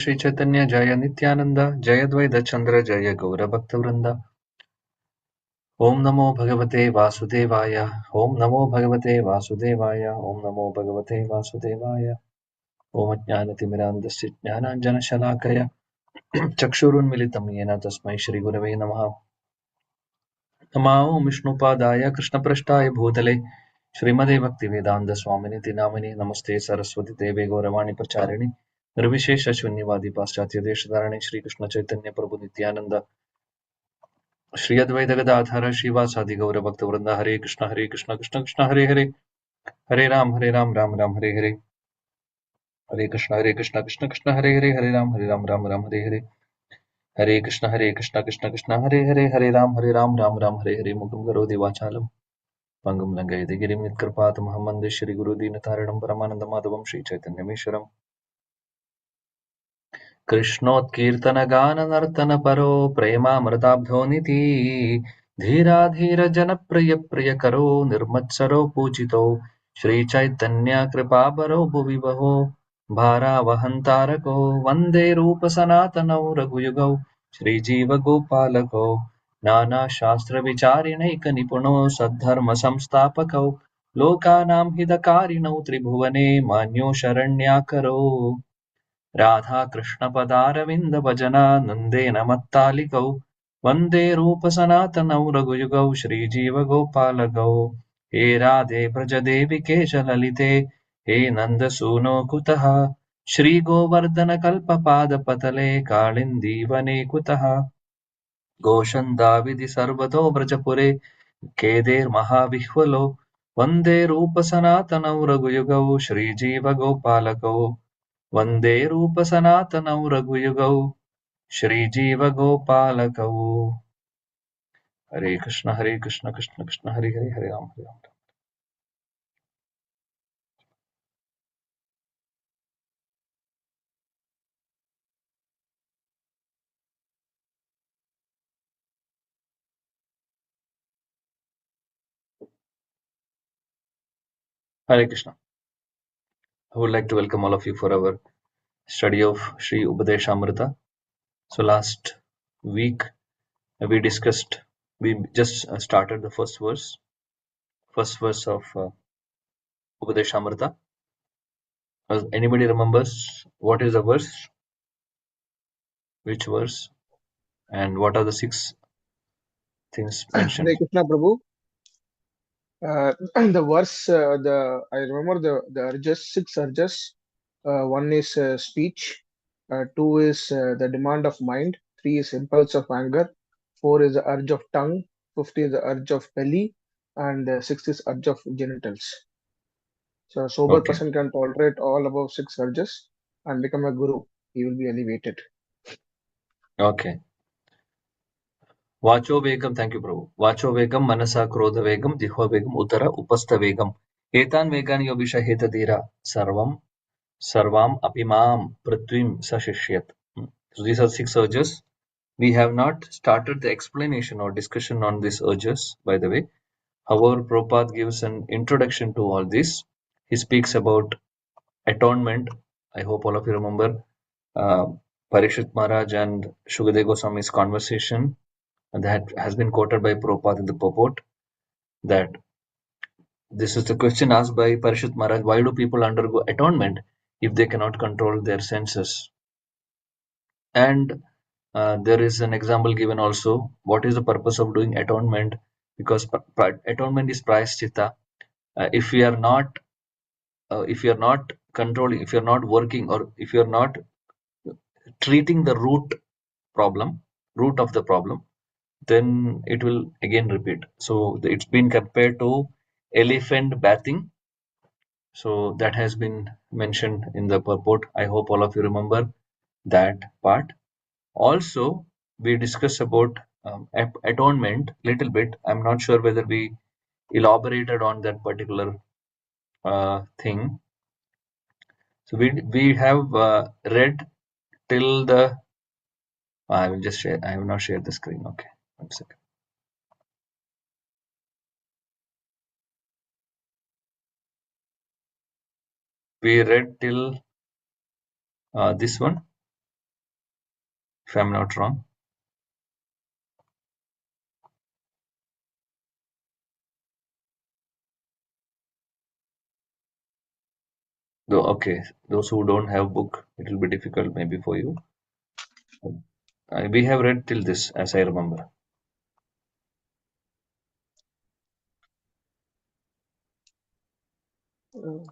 Shri Chaitanya Jaya Nityananda Jaya Dvaita Chandra Jaya Gaura Bhakta Vrinda Om Namo Bhagavate Vasudevaya Om Namo Bhagavate Vasudevaya Om Namo Bhagavate Vasudevaya Om Jnanatimirandasya Jnananjana Shalakaya Chakshurunmilitam Yena Tasmai Shri Gurave Namaha Namo Vishnupadaya Krishnaprashtaya Bhutale Srimade Bhaktivedanta Swaminiti Namini Namaste Saraswati Deve Gauravani Pracharini Nirvishesha Shunyavadi Paschatya Deshadarani Shri Krishna Chaitanya Prabhu Nityananda Shri Advaita Gadadhara Srivasadi Gaura Bhakta Hare Krishna Krishna Krishna Hare Hare Hare Ram Ram Ram Hare Hare Hare Krishna Krishna Krishna Hare Hare Ram Ram Hare Hare Hare Krishna Krishna Krishna Hare Ram Ram Hare Hare Mukam Karoti Vachalam Pangam Langayate Girim Nitkarpat Muhammad Shri Guru Dinataranam Paramananda Madhavam Shri Chaitanya Mishram Krishnot Gana Nartana Paro Prema Mrtabdho Niti Dhira Dhira Jana Priya Karo Nirmatsaro Pujito Shri Chaitanya Kripa Baro Bhuvivaho Bhara Vahantarako Vande Rupa Sanatanau Raghuyugo Shri Jiva Gopalako Nana Shastra Vicharinaika Nipuno Sadharma Samstapako Lokanam Hidakarinau Tribhuvane Manyo Sharanyakaro Radha Krishna पदारविन्द भजना नन्देन मत्तालिकौ वन्दे रूपसनातनौ रघुयुगौ श्रीजीवगोपालगौ हे राधे व्रजदेवि केशललिते हे नन्दसूनो कुतः श्रीगोवर्धनकल्पपादपतले काळिन्दीवने कुतः गोषन्दाविधि सर्वतो व्रजपुरे केदेर्महाविह्वलो वन्दे रूपसनातनौ रघुयुगौ श्रीजीवगोपालगौ वन्दे रूपसनातनौ रघुयुगौ श्रीजीवगोपालकौ हरे Krishna Krishna Krishna Hare Hare Hare Ram Hare Krishna. I would like to welcome all of you for our study of Sri Upadesamrita. So last week we just started the first verse of Upadesamrita. Anybody remembers what is the verse? Which verse? And what are the 6 things mentioned? Hare Krishna Prabhu. The verse, I remember the urges, 6 urges. One is speech, 2 is the demand of mind, 3 is impulse of anger, 4 is the urge of tongue, 5 is the urge of belly, and 6 is urge of genitals. So a sober Okay. person can tolerate all above 6 urges and become a guru. He will be elevated. Okay. Vacho Vegam, thank you, Prabhu. Vacho Vegam, Manasa Krodha Vegam, Jihva Vegam, Uttara Upasta Vegam. Etan Vegan Yobisha Hetadira, Sarvam Apimam Prithvim Sashishyat. So these are 6 urges. We have not started the explanation or discussion on these urges, by the way. However, Prabhupada gives an introduction to all this. He speaks about atonement. I hope all of you remember uh, Parishit Maharaj and Shukadeva Goswami's conversation that has been quoted by Prabhupada in the purport, that this is the question asked by Parishit Maharaj: why do people undergo atonement if they cannot control their senses? And there is an example given also. What is the purpose of doing atonement? Because atonement is prayaschitta. If we are not, if you are not controlling, if you are not working, or if you are not treating the root of the problem, then it will again repeat. So it's been compared to elephant bathing. So that has been mentioned in the purport. I hope all of you remember that part. Also, we discussed about atonement little bit. I'm not sure whether we elaborated on that particular thing. So we have read till the. I will just share. I will not share the screen. Okay, 1 second. We read till this one. if I'm not wrong. Though, okay, those who don't have book, it will be difficult maybe for you. We have read till this, as I remember. Uh,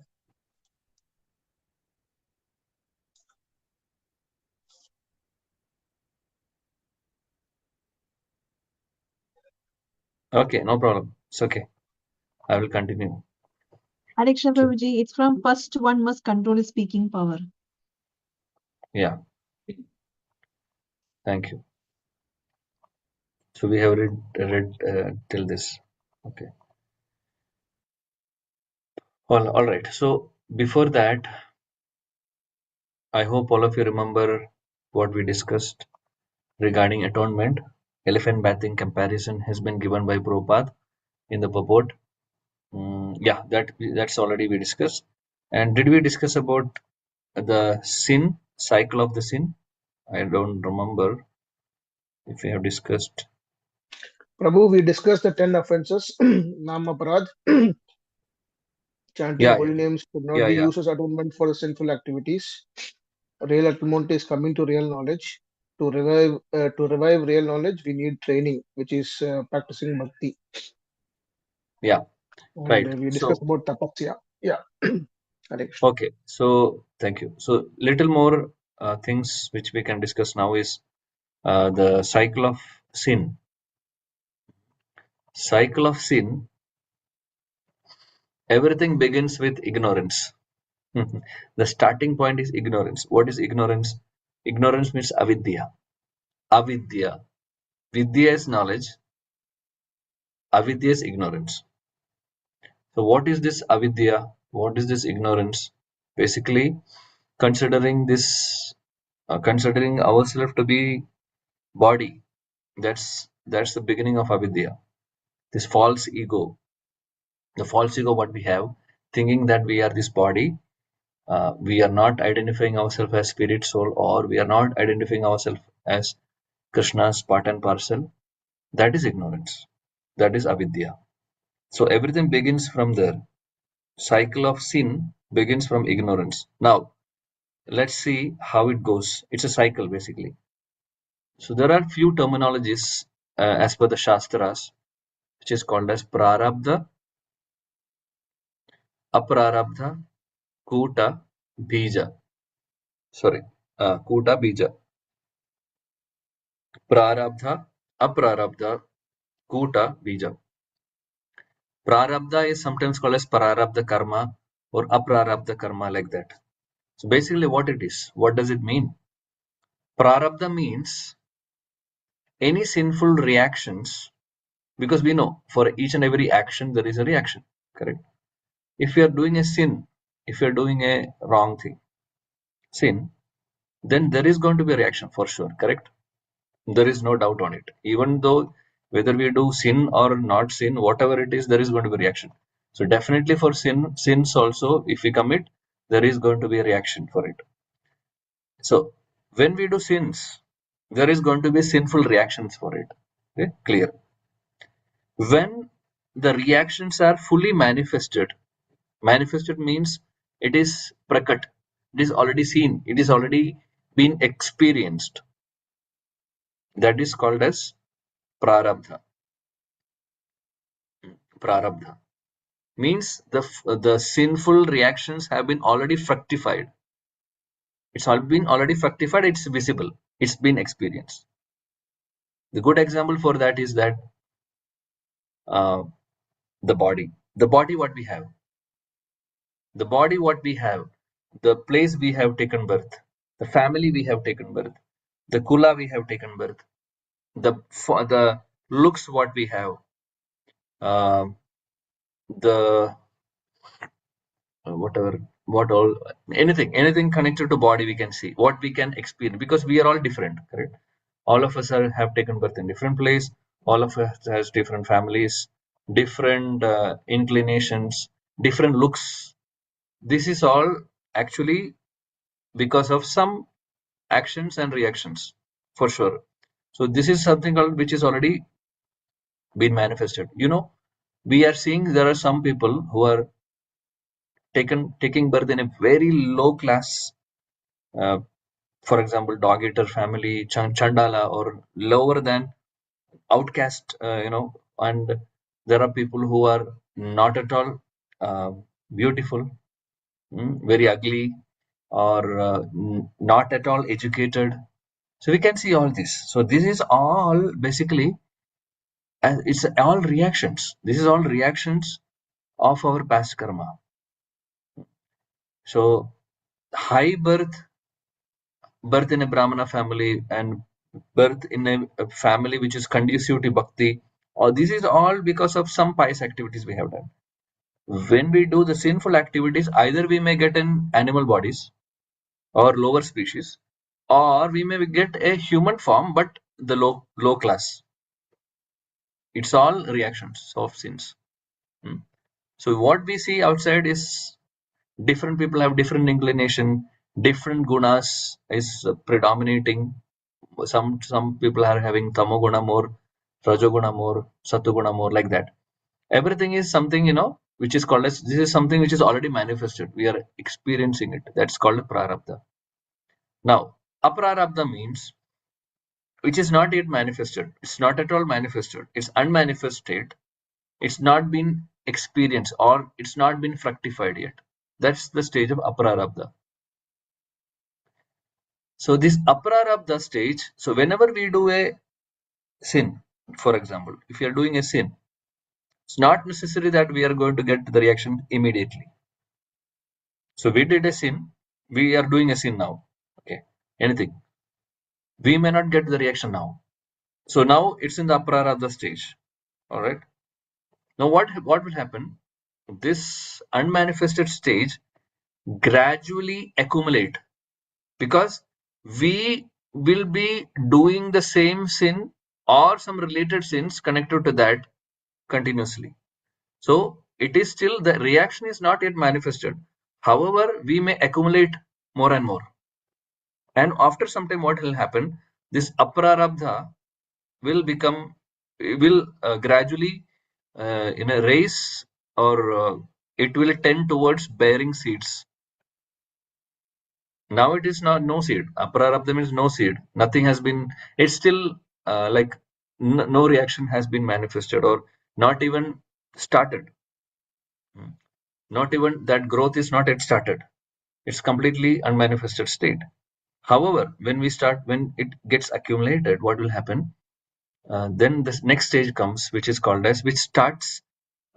Okay, no problem. It's okay. I will continue. Hare So, Prabhuji, it's from first one must control his speaking power. yeah, thank you. So we have read till this. Okay. All right. So before that, I hope all of you remember what we discussed regarding atonement. Elephant bathing comparison has been given by Prabhupada in the purport. Yeah, that's already we discussed. And did we discuss about the sin, cycle of the sin? I don't remember if we have discussed. Prabhu, we discussed the 10 offenses. Namaparad, chanting Yeah, holy names could not yeah, be yeah, used as atonement for the sinful activities. Real atonement is coming to real knowledge. To revive real knowledge, we need training, which is practicing bhakti. yeah. And Right. we discussed So, about tapasya. Yeah. Hare Krishna. okay. So, thank you. So, little more things which we can discuss now is the cycle of sin. Cycle of sin. Everything begins with ignorance. The starting point is ignorance. What is ignorance? Ignorance means avidya. Avidya. Vidya is knowledge. Avidya is ignorance. So, what is this avidya? What is this ignorance? Basically, considering this, considering ourselves to be body. That's the beginning of avidya. This false ego, the false ego what we have, thinking that we are this body. We are not identifying ourselves as spirit, soul, or we are not identifying ourselves as Krishna's part and parcel. That is ignorance. That is avidya. So everything begins from there. Cycle of sin begins from ignorance. Now let's see how it goes. It's a cycle basically. So there are few terminologies as per the Shastras, which is called as prarabdha, aprarabdha, kuta, bija. Sorry, kuta, bija. Prarabdha, aprarabdha, kuta, bija. Prarabdha is sometimes called as prarabdha karma or aprarabdha karma, like that. So basically what it is, what does it mean? Prarabdha means any sinful reactions, because we know for each and every action there is a reaction, correct? If you are doing a sin, if you are doing a wrong thing, sin, then there is going to be a reaction for sure, correct? There is no doubt on it. Even though whether we do sin or not sin, whatever it is, there is going to be a reaction. So definitely for sins also, if we commit, there is going to be a reaction for it. So when we do sins, there is going to be sinful reactions for it. Okay, clear. When the reactions are fully manifested, manifested means it is prakat, it is already seen, it is already been experienced. That is called as prarabdha. Prarabdha means the sinful reactions have been already fructified. It's all been already fructified. It's visible. It's been experienced. The good example for that is that uh, the body. The body what we have. The body what we have. The place we have taken birth. The family we have taken birth. The kula we have taken birth. The looks what we have. Uh, the whatever what all anything connected to body we can see what we can experience because we are all different, correct? All of us have taken birth in different place. All of us has different families, different inclinations, different looks. This is all actually because of some actions and reactions. for sure. So this is something which is already been manifested. We are seeing there are some people who are taking birth in a very low class, uh, for example, dog eater family, chandala, or lower than outcast, and there are people who are not at all uh, beautiful, very ugly, or not at all educated. So we can see all this. So this is all basically, it's all reactions. This is all reactions of our past karma. So high birth in a Brahmana family, and birth in a family which is conducive to bhakti, or this is all because of some pious activities we have done. When we do the sinful activities, either we may get in animal bodies or lower species, or we may get a human form but the low class. It's all reactions of sins. So what we see outside is different people have different inclination, different gunas is predominating. Some people are having tamoguna more, rajoguna more, satoguna more, like that. Everything is something, which is called as, this is something which is already manifested. We are experiencing it. That's called prarabdha. Now, aprarabdha means which is not yet manifested. It's not at all manifested. It's unmanifested. It's not been experienced, or it's not been fructified yet. That's the stage of aprarabdha. So this aprarabdha stage, so whenever we do a sin, for example, if you are doing a sin, it's not necessary that we are going to get the reaction immediately. So we did a sin, we are doing a sin now. Okay, anything. We may not get the reaction now. So now it's in the aprarabdha stage. All right. Now what will happen? This unmanifested stage gradually accumulate, because we will be doing the same sin or some related sins connected to that continuously. So it is still, the reaction is not yet manifested. However, we may accumulate more and more. And after some time, what will happen? This aprarabdha will become, will gradually in a race, or it will tend towards bearing seeds. Now it is not no seed. Aprarabdha means no seed. Nothing has been, it's still like no reaction has been manifested, or not even started. Not even that growth is not yet started. It's completely unmanifested state. However, when it gets accumulated, what will happen? Then the next stage comes, which is called as, which starts,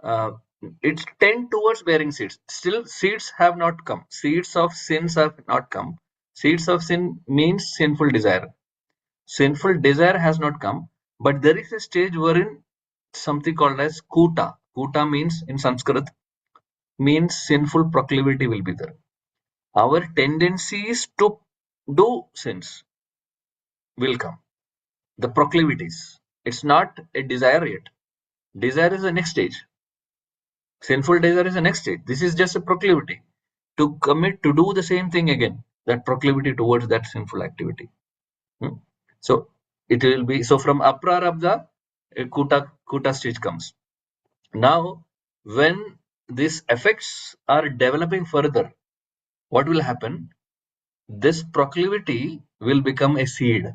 uh, it tend towards bearing seeds. Still, seeds have not come. Seeds of sins have not come. Seeds of sin means sinful desire. Sinful desire has not come, but there is a stage wherein something called as kuta. Kuta means, in Sanskrit, means sinful proclivity will be there. Our tendencies to do sins will come. The proclivities. It's not a desire yet. Desire is the next stage. Sinful desire is the next stage. This is just a proclivity to commit to do the same thing again. That proclivity towards that sinful activity. So it will be, so from aprarabdha, a kuta stage comes. Now, when these effects are developing further, what will happen? This proclivity will become a seed.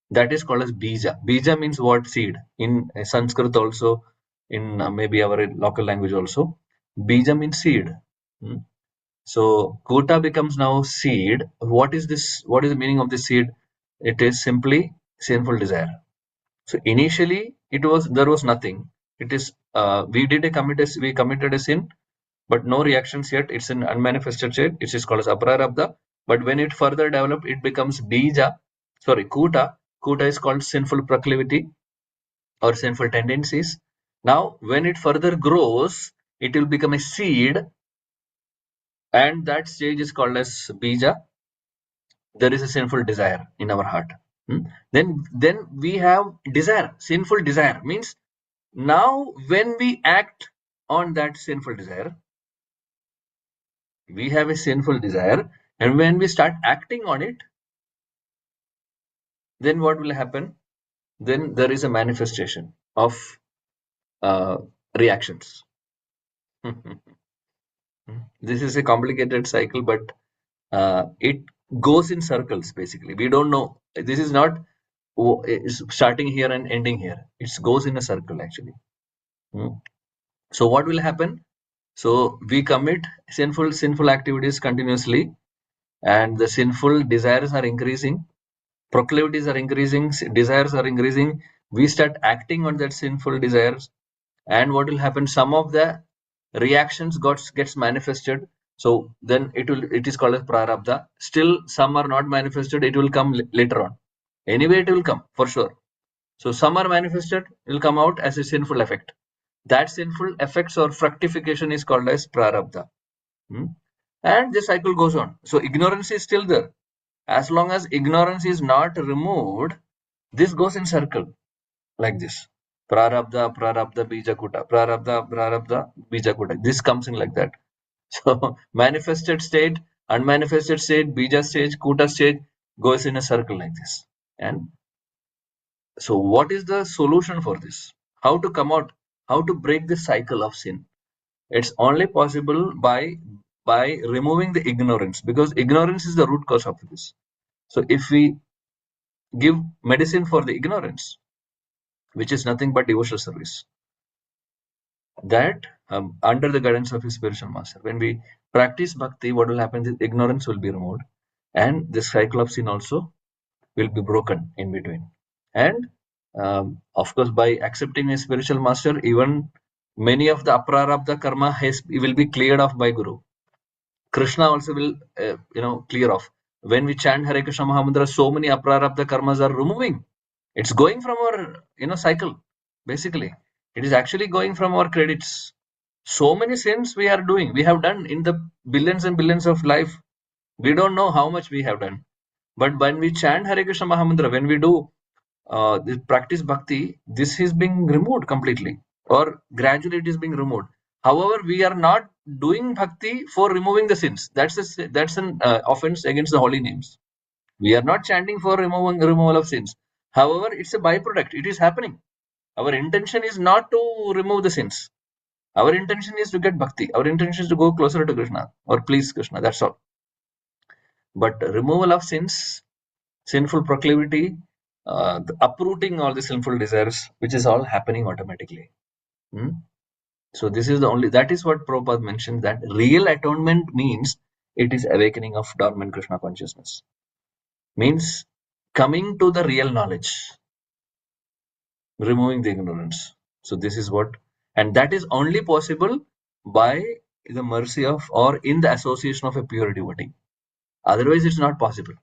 That is called as bija. Bija means what? Seed. In Sanskrit also, in maybe our local language also, bija means seed. So kota becomes now seed. What is this? What is the meaning of this seed? It is simply sinful desire. So initially there was nothing. It is we committed a sin, but no reactions yet. It's an unmanifested state. It is called as aprarabdha. But when it further develops, it becomes bija. Sorry, kuta. Kuta is called sinful proclivity or sinful tendencies. Now, when it further grows, it will become a seed, and that stage is called as bija. There is a sinful desire in our heart. Then we have desire. Sinful desire means, now when we act on that sinful desire, we have a sinful desire, and when we start acting on it, then what will happen? Then there is a manifestation of reactions. This is a complicated cycle, but it goes in circles basically. We don't know. This is not it's starting here and ending here. It goes in a circle actually. So what will happen? So we commit sinful activities continuously, and the sinful desires are increasing, proclivities are increasing, desires are increasing. We start acting on that sinful desires, and what will happen? Some of the reactions gets manifested. So then it is called as prarabdha. Still, some are not manifested. It will come later on. Anyway, it will come for sure. So some are manifested, will come out as a sinful effect. That sinful effects or fructification is called as prarabdha. And the cycle goes on. So ignorance is still there. As long as ignorance is not removed, this goes in circle like this. Prarabdha, prarabdha, bijakuta, prarabdha, prarabdha, bijakuta. This comes in like that. So manifested state, unmanifested state, bija stage, kuta stage goes in a circle like this. And so what is the solution for this? How to come out? How to break this cycle of sin? It's only possible by removing the ignorance, because ignorance is the root cause of this. So if we give medicine for the ignorance, which is nothing but devotional service, that under the guidance of his spiritual master, when we practice bhakti, what will happen is ignorance will be removed, and the cycle of sin also will be broken in between. And of course, by accepting a spiritual master, even many of the aprarabdha karma will be cleared off by Guru. Krishna also will clear off. When we chant Hare Krishna Mahamantra, so many aprarabdha karmas are removing. It's going from our cycle. Basically, it is actually going from our credits. So many sins we are doing, we have done in the billions and billions of life. We don't know how much we have done. But when we chant Hare Krishna Mahamantra, when we do this practice bhakti, this is being removed completely, or gradually it is being removed. However, we are not doing bhakti for removing the sins. That's an offense against the holy names. We are not chanting for removal of sins. However, it's a byproduct. It is happening. Our intention is not to remove the sins. Our intention is to get bhakti. Our intention is to go closer to Krishna or please Krishna. That's all. But removal of sins, sinful proclivity, uprooting all the sinful desires, which is all happening automatically. So this is that is what Prabhupada mentioned, that real atonement means it is awakening of dormant Krishna consciousness. Means coming to the real knowledge, removing the ignorance. So this is what, and that is only possible by the mercy of or in the association of a pure devotee. Otherwise, it's not possible.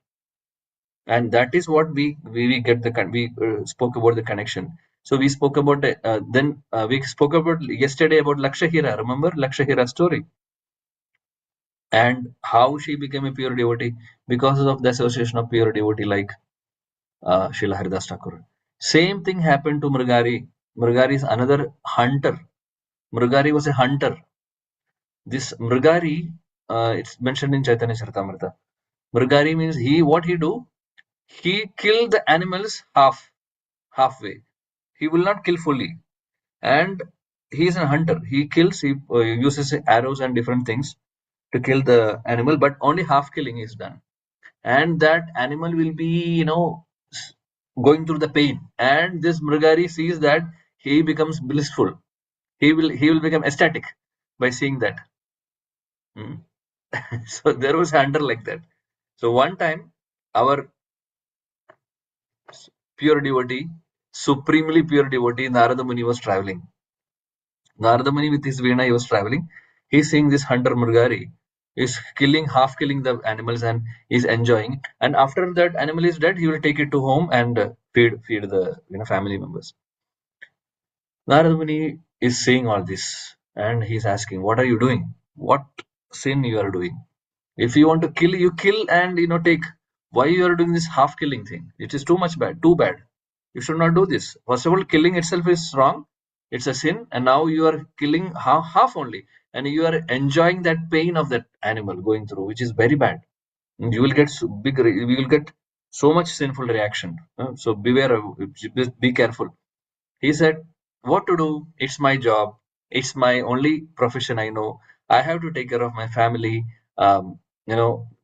And that is what we get we spoke about the connection. So we spoke about we spoke about yesterday about Lakshahira. Remember Lakshahira story, and how she became a pure devotee because of the association of pure devotee like Srila Haridas Thakur. Same thing happened to Mrigari. Mrigari is another hunter. Mrigari was a hunter. This Mrigari, it's mentioned in Chaitanya Charitamrita. Mrigari means what he do? He killed the animals halfway. He will not kill fully. And he is a hunter. He kills, he uses arrows and different things to kill the animal, but only half killing is done. And that animal will be, going through the pain. And this Mrigari sees that he becomes blissful. He will become ecstatic by seeing that. So there was a hunter like that. So one time, our pure devotee, supremely pure devotee, Narada Muni was traveling. Narada Muni with his Veena, he was traveling. He's seeing this hunter Murgari is half killing the animals, and he's enjoying. And after that animal is dead, he will take it to home and feed the family members. Narada Muni is seeing all this, and he's asking, "What are you doing? What sin you are doing? If you want to kill, you kill and take. Why you are doing this half killing thing? It is too bad. You should not do this. First of all, killing itself is wrong. It's a sin, and now you are killing half only, and you are enjoying that pain of that animal going through, which is very bad. And you will get So much sinful reaction. So beware, be careful. He said, what to do? It's my job. It's my only profession I know. I have to take care of my family.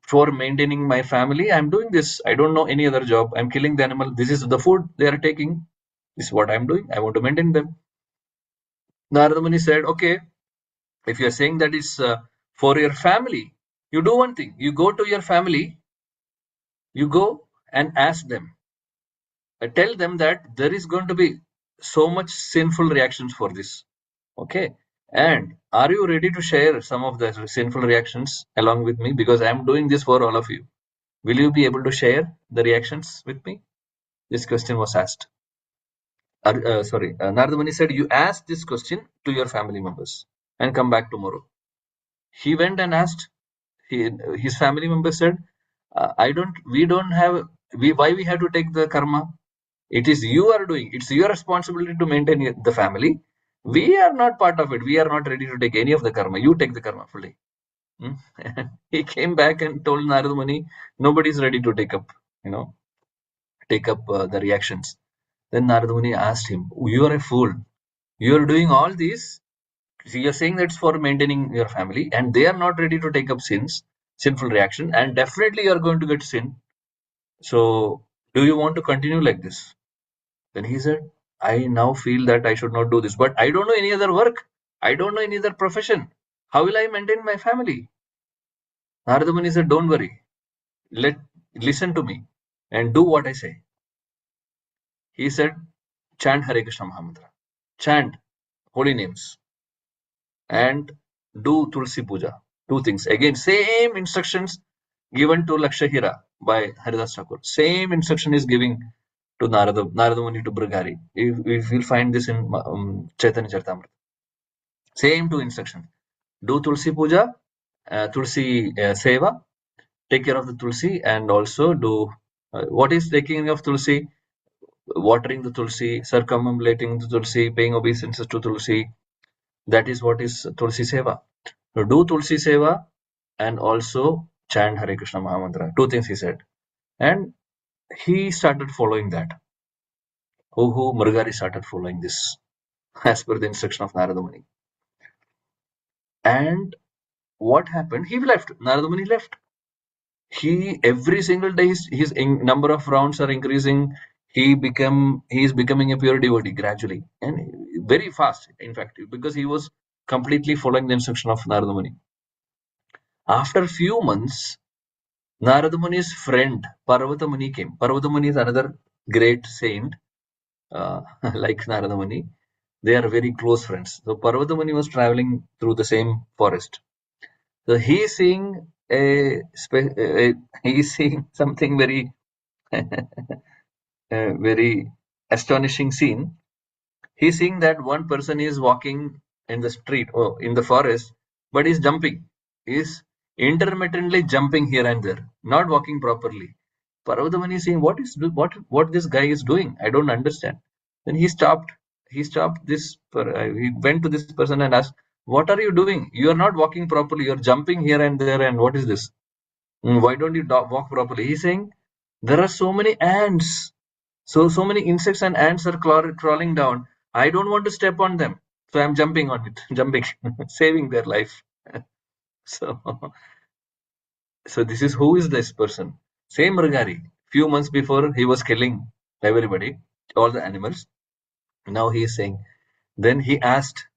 For maintaining my family, I'm doing this. I don't know any other job. I'm killing the animal. This is the food they are taking. This is what I'm doing. I want to maintain them. Narada Muni said, okay, if you're saying that it's for your family, you do one thing. You go to your family, you go and ask them. Tell them that there is going to be so much sinful reactions for this. Okay. And are you ready to share some of the sinful reactions along with me? Because I'm doing this for all of you. Will you be able to share the reactions with me? This question was asked. Narada Muni said, you ask this question to your family members and come back tomorrow. He went and asked. His family members said, why we have to take the karma? It is you are doing. It's your responsibility to maintain the family. We are not part of it. We are not ready to take any of the karma. You take the karma fully. He came back and told Narada Muni, nobody is ready to take up the reactions. Then Narada Muni asked him, you are a fool. You are doing all this. See, you're saying that's for maintaining your family, and they are not ready to take up sinful reaction, and definitely you're going to get sin. So, do you want to continue like this? Then he said, I now feel that I should not do this, but I don't know any other work. I don't know any other profession. How will I maintain my family? Narada Muni said, don't worry. Listen to me and do what I say. He said, chant Hare Krishna Mahamantra. Chant holy names and do Tulsi Puja. Two things. Again, same instructions given to Lakshahira by Haridas Thakur. Same instruction is giving to Narada Muni to Brigari. If you'll find this in Chaitanya Charitamrita. Same two instructions. Do Tulsi Puja, Tulsi Seva, take care of the Tulsi, and also do what is taking of Tulsi? Watering the Tulsi, circumambulating the Tulsi, paying obeisances to Tulsi. That is what is Tulsi Seva. So do Tulsi Seva and also chant Hare Krishna Mahamantra. Two things he said. And he started following that. Murugari started following this as per the instruction of Narada Muni. And what happened? He left. Narada Muni left. He every single day his number of rounds are increasing. He is becoming a pure devotee gradually and very fast, in fact, because he was completely following the instruction of Narada Muni. After few months, Narada Muni's friend Parvata Muni came. Parvata Muni is another great saint, like Narada Muni. They are very close friends. So Parvata Muni was traveling through the same forest. So he is seeing he is seeing something very very astonishing scene. He's seeing that one person is walking in the street or in the forest, but he's jumping. He's intermittently jumping here and there, not walking properly. Parvadamani is saying, what this guy is doing? I don't understand. Then he stopped. He stopped this. He went to this person and asked, "What are you doing? You are not walking properly. You're jumping here and there. And what is this? Why don't you walk properly?" He's saying, "There are so many ants. So many insects and ants are crawling down. I don't want to step on them. So I'm jumping on it, jumping, saving their life." So, so this is who is this person? Same Mrigari. Few months before he was killing everybody, all the animals. Now he is saying. Then he asked,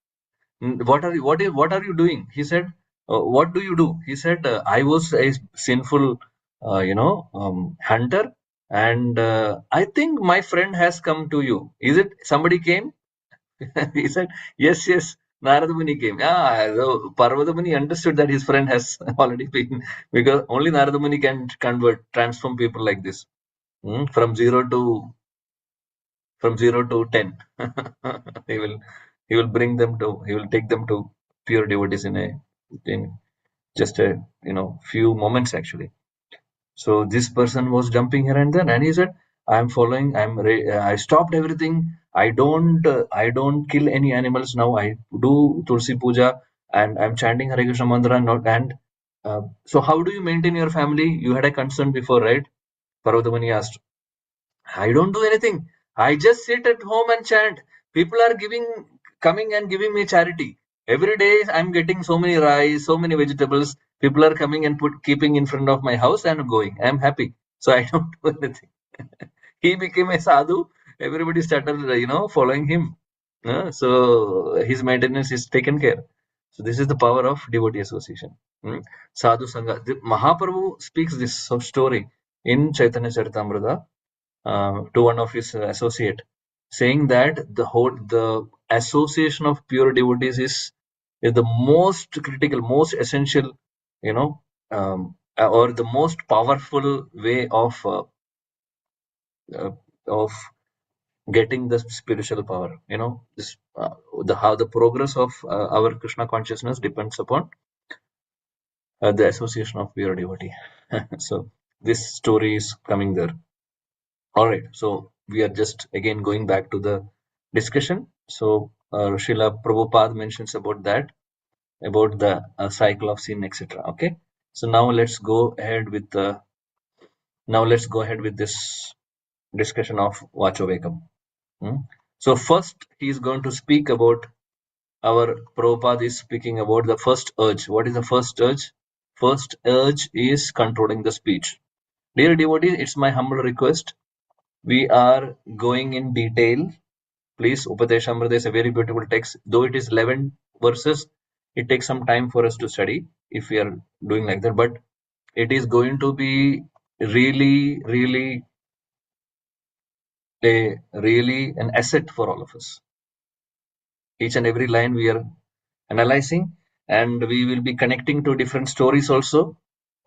what are you doing?" He said, "What do you do?" He said, "I was a sinful, hunter, and I think my friend has come to you. Is it somebody came?" He said, yes, Narada Muni came. Yeah, so Parvata Muni understood that his friend has already been, because only Narada Muni can transform people like this, from zero to 10. he will he will take them to pure devotees in just a few moments actually. So this person was jumping here and there, and he said, "I'm following. I stopped everything. I don't kill any animals now. I do Tulsi Puja and I'm chanting Hare Krishna mantra. Not and So how do you maintain your family? You had a concern before, right? Parvatamani asked, I don't do anything. I just sit at home and chant. People are coming and giving me charity. Every day I'm getting so many rice, so many vegetables. People are coming and keeping in front of my house and going. I'm happy. So I don't do anything. He became a sadhu. Everybody started, following him. So his maintenance is taken care. So this is the power of devotee association. Sadhu Sangha. Mahaprabhu speaks this story in Chaitanya Charitamrita to one of his associate, saying that the association of pure devotees is the most critical, most essential, you know, or the most powerful way uh, of getting the spiritual power. This the how the progress of our Krishna consciousness depends upon the association of pure devotee. So this story is coming there. All right, so we are just again going back to the discussion. So Srila Prabhupada mentions about that, about the cycle of sin, etc. Okay, so now let's go ahead with this discussion of Vachovekam. So first he is going to speak about our Prabhupada is speaking about the first urge. What is the first urge? First urge is controlling the speech. Dear devotees, it's my humble request. We are going in detail. Please, Upadesamrita is a very beautiful text. Though it is 11 verses, it takes some time for us to study if we are doing like that. But it is going to be really, really an asset for all of us. Each and every line we are analyzing, and we will be connecting to different stories also.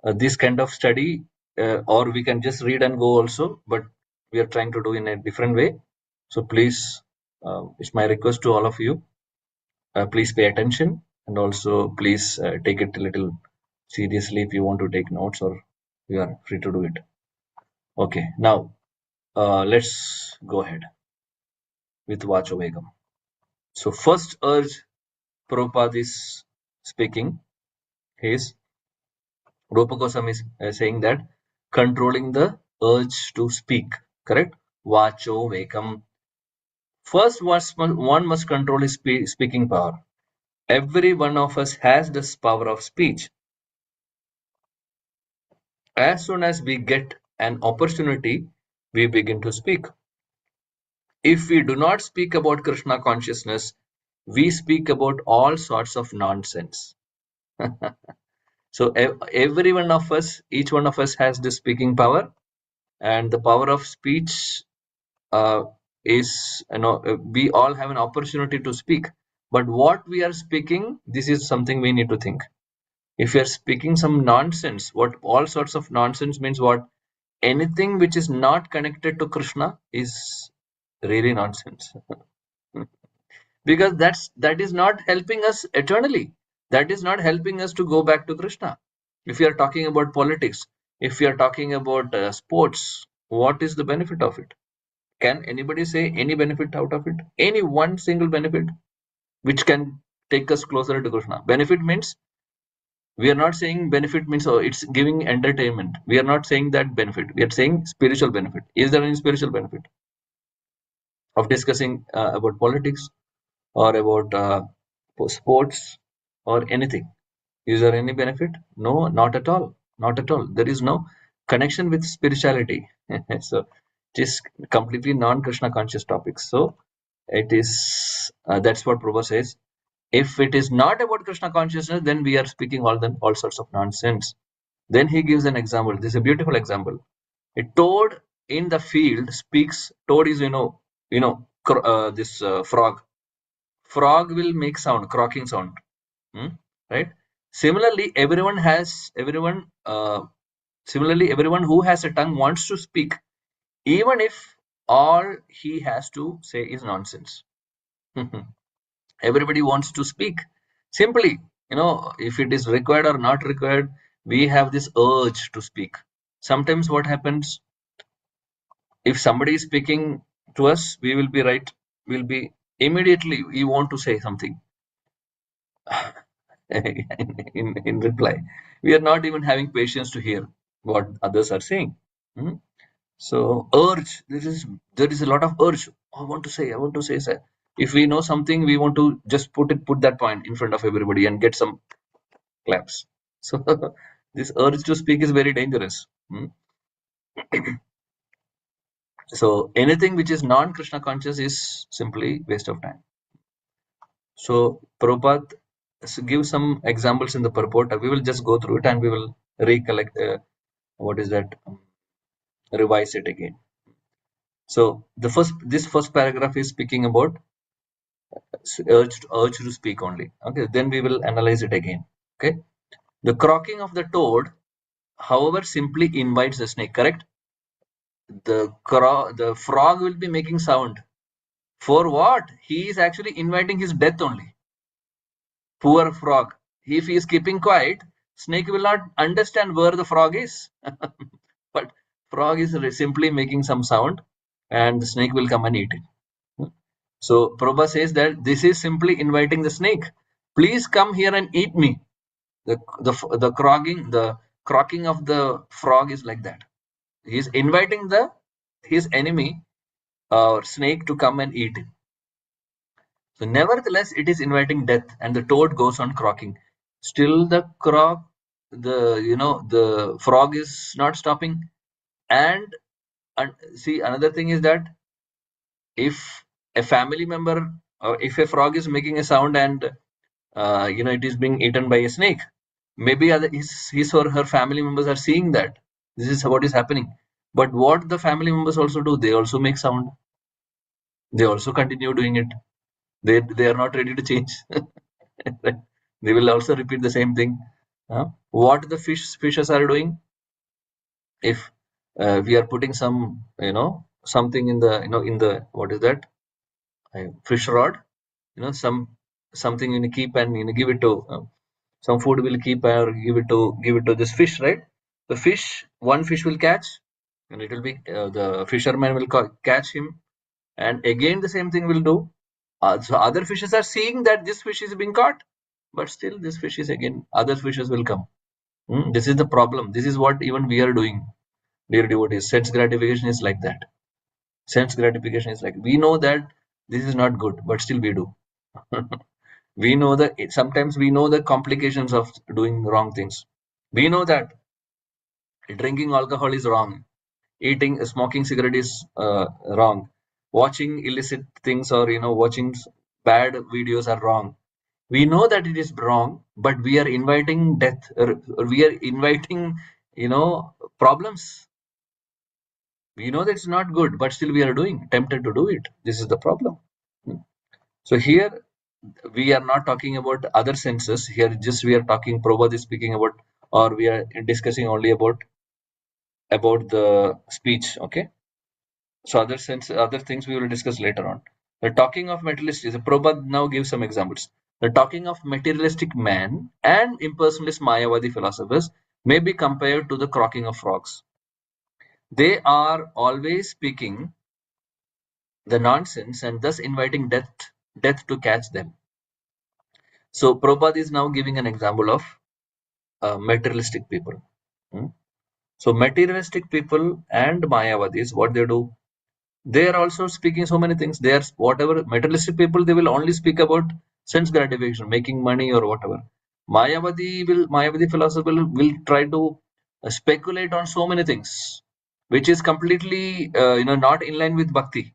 This kind of study, or we can just read and go also, but we are trying to do in a different way. So please, it's my request to all of you. Please pay attention, and also please take it a little seriously if you want to take notes, or you are free to do it. Okay, now let's go ahead with Vachovekam. So first urge Prabhupada is speaking is Rupa Goswami is saying that controlling the urge to speak, correct? Vachovekam. First, one must control his speaking power. Every one of us has this power of speech. As soon as we get an opportunity, we begin to speak. If we do not speak about Krishna consciousness, we speak about all sorts of nonsense. So every one of us, each one of us has this speaking power, and the power of speech is, we all have an opportunity to speak. But what we are speaking, this is something we need to think. If we are speaking some nonsense, what all sorts of nonsense means what? Anything which is not connected to Krishna is really nonsense. Because that is not helping us eternally. That is not helping us to go back to Krishna. If you are talking about politics, if you are talking about sports, what is the benefit of it? Can anybody say any benefit out of it? Any one single benefit which can take us closer to Krishna? Benefit means, we are not saying benefit means, oh, it's giving entertainment. We are not saying that benefit. We are saying spiritual benefit. Is there any spiritual benefit of discussing about politics or about sports or anything? Is there any benefit? No, not at all. Not at all. There is no connection with spirituality. So it is completely non-Krishna conscious topics. So it is that's what Prabhupada says. If it is not about Krishna consciousness, then we are speaking all sorts of nonsense. Then he gives an example. This is a beautiful example. A toad in the field speaks. Toad is this frog. Frog will make sound, croaking sound. Right? Similarly, everyone who has a tongue wants to speak, even if all he has to say is nonsense. Everybody wants to speak. Simply, if it is required or not required, we have this urge to speak. Sometimes what happens, if somebody is speaking to us, we will be right. We'll be immediately, we want to say something in reply. We are not even having patience to hear what others are saying. So urge, there is a lot of urge. I want to say, sir. If we know something, we want to just put that point in front of everybody and get some claps. So this urge to speak is very dangerous. So anything which is non-Krishna conscious is simply waste of time. So Prabhupada give some examples in the purport. We will just go through it and we will recollect what is that, revise it again. So this first paragraph is speaking about urge to speak only. Okay, then we will analyze it again. Okay, the croaking of the toad, however, simply invites the snake. Correct. The frog will be making sound. For what? He is actually inviting his death only. Poor frog. If he is keeping quiet, snake will not understand where the frog is. But frog is simply making some sound and the snake will come and eat it. So Prabhupada says that this is simply inviting the snake. Please come here and eat me. The croaking of the frog is like that. He is inviting his enemy or snake to come and eat him. So nevertheless, it is inviting death, and the toad goes on croaking. Still, the frog is not stopping. And see, another thing is that if a family member or if a frog is making a sound and it is being eaten by a snake, maybe his or her family members are seeing that this is what is happening. But what the family members also do, they also make sound. They also continue doing it. They are not ready to change. They will also repeat the same thing. What the fishes are doing, if we are putting some something in the what is that, fish rod, something keep and give it to some food will keep or give it to this fish, right? The one fish will catch, and it will be the fisherman will catch him, and again the same thing will do. So other fishes are seeing that this fish is being caught, but still this fish is again, other fishes will come. This is the problem. This is what even we are doing, dear devotees. Sense gratification is like that. Sense gratification is like, we know that this is not good, but still we do. We know that sometimes we know the complications of doing wrong things. We know that drinking alcohol is wrong, eating, smoking cigarette is wrong, watching illicit things or watching bad videos are wrong. We know that it is wrong, but we are inviting death, or we are inviting problems. We know that it's not good, but still we are tempted to do it. This is the problem. So here we are not talking about other senses. Here just we are talking, Prabhupada is speaking about, or we are discussing only about the speech. Okay. So other things we will discuss later on. The talking of materialistic, Prabhupada now gives some examples. The talking of materialistic man and impersonalist Mayavadi philosophers may be compared to the croaking of frogs. They are always speaking the nonsense and thus inviting death to catch them. So Prabhupada is now giving an example of materialistic people. So materialistic people and Mayavadis, what they do, they are also speaking so many things. They are whatever materialistic people, they will only speak about sense gratification, making money or whatever. Mayavadi philosopher will try to speculate on so many things, which is completely not in line with bhakti.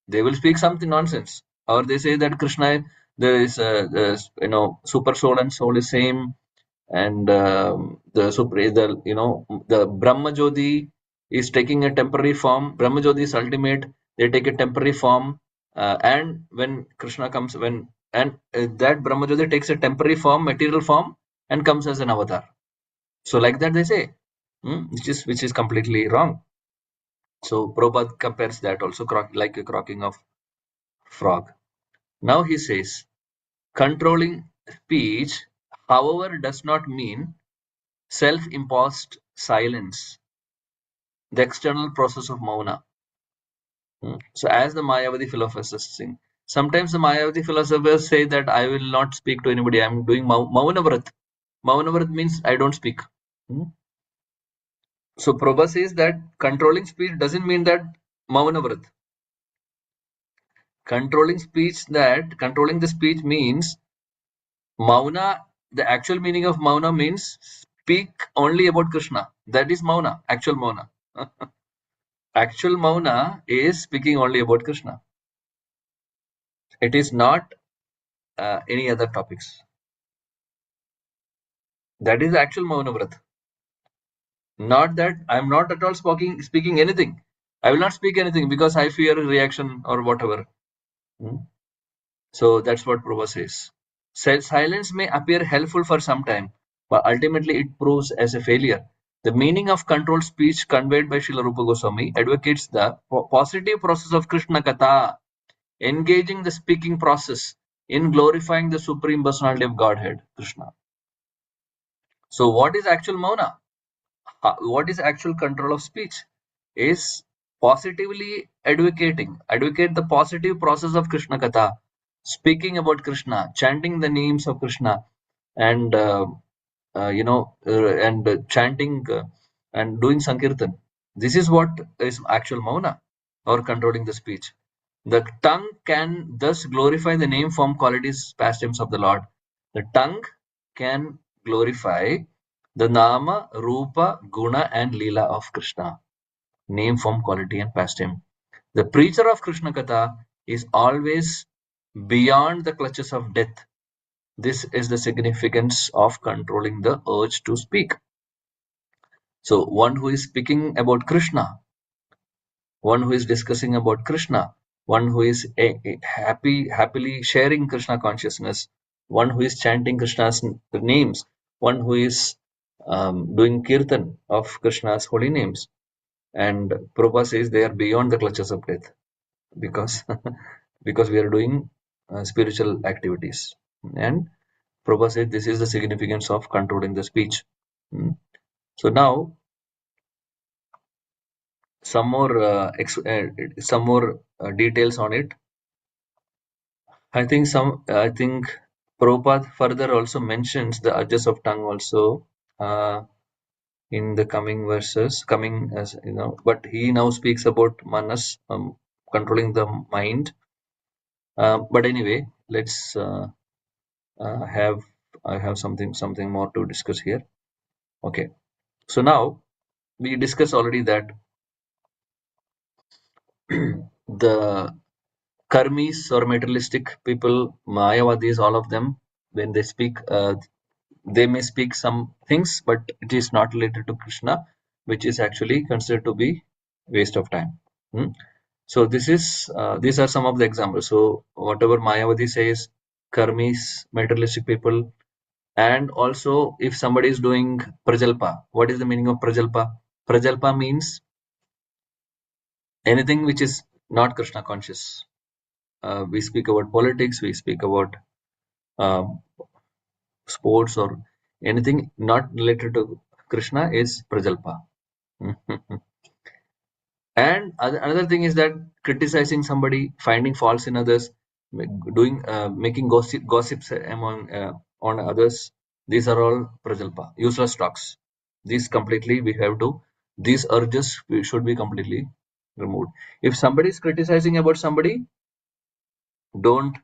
They will speak something nonsense, or they say that Krishna, there is super soul and soul is same, and the Brahma Jyoti is taking a temporary form. Brahma Jyoti is ultimate. They take a temporary form, and when Krishna comes, that Brahma Jyoti takes a temporary form, material form, and comes as an avatar. So like that they say, which is completely wrong. So Prabhupada compares that also like a croaking of frog. Now he says, controlling speech, however, does not mean self-imposed silence, the external process of mauna. So as the Mayavadi philosophers sing, sometimes the Mayavadi philosophers say that I will not speak to anybody. I'm doing Maunavrat. Maunavrat means I don't speak. So Prabhupada says that controlling speech doesn't mean that Mauna Vrat. Controlling the speech means Mauna. The actual meaning of Mauna means speak only about Krishna. That is Mauna, actual Mauna. Actual Mauna is speaking only about Krishna. It is not any other topics. That is the actual Mauna Vrat. Not that I am not at all speaking anything. I will not speak anything because I fear a reaction or whatever. So that's what Prabhupada says. Silence may appear helpful for some time, but ultimately it proves as a failure. The meaning of controlled speech conveyed by Srila Rupa Goswami advocates the positive process of Krishna Katha, engaging the speaking process in glorifying the Supreme Personality of Godhead, Krishna. So what is actual Mauna? What is actual control of speech? Is positively advocate the positive process of Krishna Katha, speaking about Krishna, chanting the names of Krishna, and chanting and doing Sankirtan. This is what is actual Mauna, or controlling the speech. The tongue can thus glorify the name, form, qualities, pastimes of the Lord. The tongue can glorify the Nama, Rupa, Guna and Leela of Krishna. Name, form, quality and pastime. The preacher of Krishna Katha is always beyond the clutches of death. This is the significance of controlling the urge to speak. So one who is speaking about Krishna, one who is discussing about Krishna, one who is happily sharing Krishna consciousness, one who is chanting Krishna's names, one who is doing kirtan of Krishna's holy names. And Prabhupada says they are beyond the clutches of death because because we are doing spiritual activities. And Prabhupada said this is the significance of controlling the speech. So now some more details on it. I think Prabhupada further also mentions the urges of tongue also in the coming verses, but he now speaks about manas, controlling the mind. But anyway, let's I have something more to discuss here. Okay, so now we discussed already that the karmis or materialistic people, Mayavadis, all of them, when they speak, they may speak some things, but it is not related to Krishna, which is actually considered to be waste of time. So these are some of the examples. So whatever Mayavadi says, karmis, materialistic people, and also if somebody is doing prajalpa, what is the meaning of prajalpa? Prajalpa means anything which is not Krishna conscious. We speak about politics, we speak about um, sports, or anything not related to Krishna is prajalpa. And another thing is that criticizing somebody, finding faults in others, making gossips among on others. These are all prajalpa, useless talks. These completely we have to. These urges should be completely removed. If somebody is criticizing about somebody, don't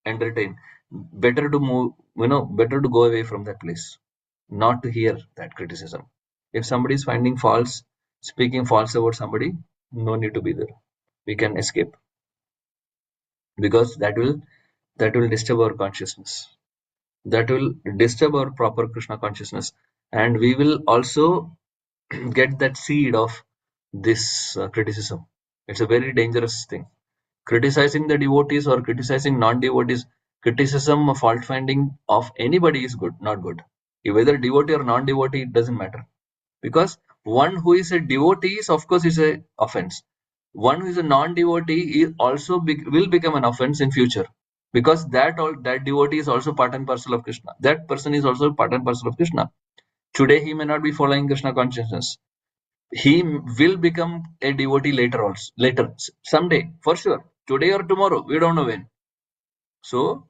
entertain. Better to move. Better to go away from that place, not to hear that criticism. If somebody is finding faults, speaking false about somebody, no need to be there. We can escape, because that will disturb our consciousness. That will disturb our proper Krishna consciousness, and we will also get that seed of this criticism. It's a very dangerous thing. Criticizing the devotees or criticizing non-devotees, criticism or fault finding of anybody is good, not good. Whether devotee or non-devotee, it doesn't matter, because one who is a devotee is, of course, is a offense. One who is a non-devotee is also will become an offense in future, because that devotee is also part and parcel of Krishna. That person is also part and parcel of Krishna. Today he may not be following Krishna consciousness. He will become a devotee later, someday, for sure. Today or tomorrow, we don't know when. So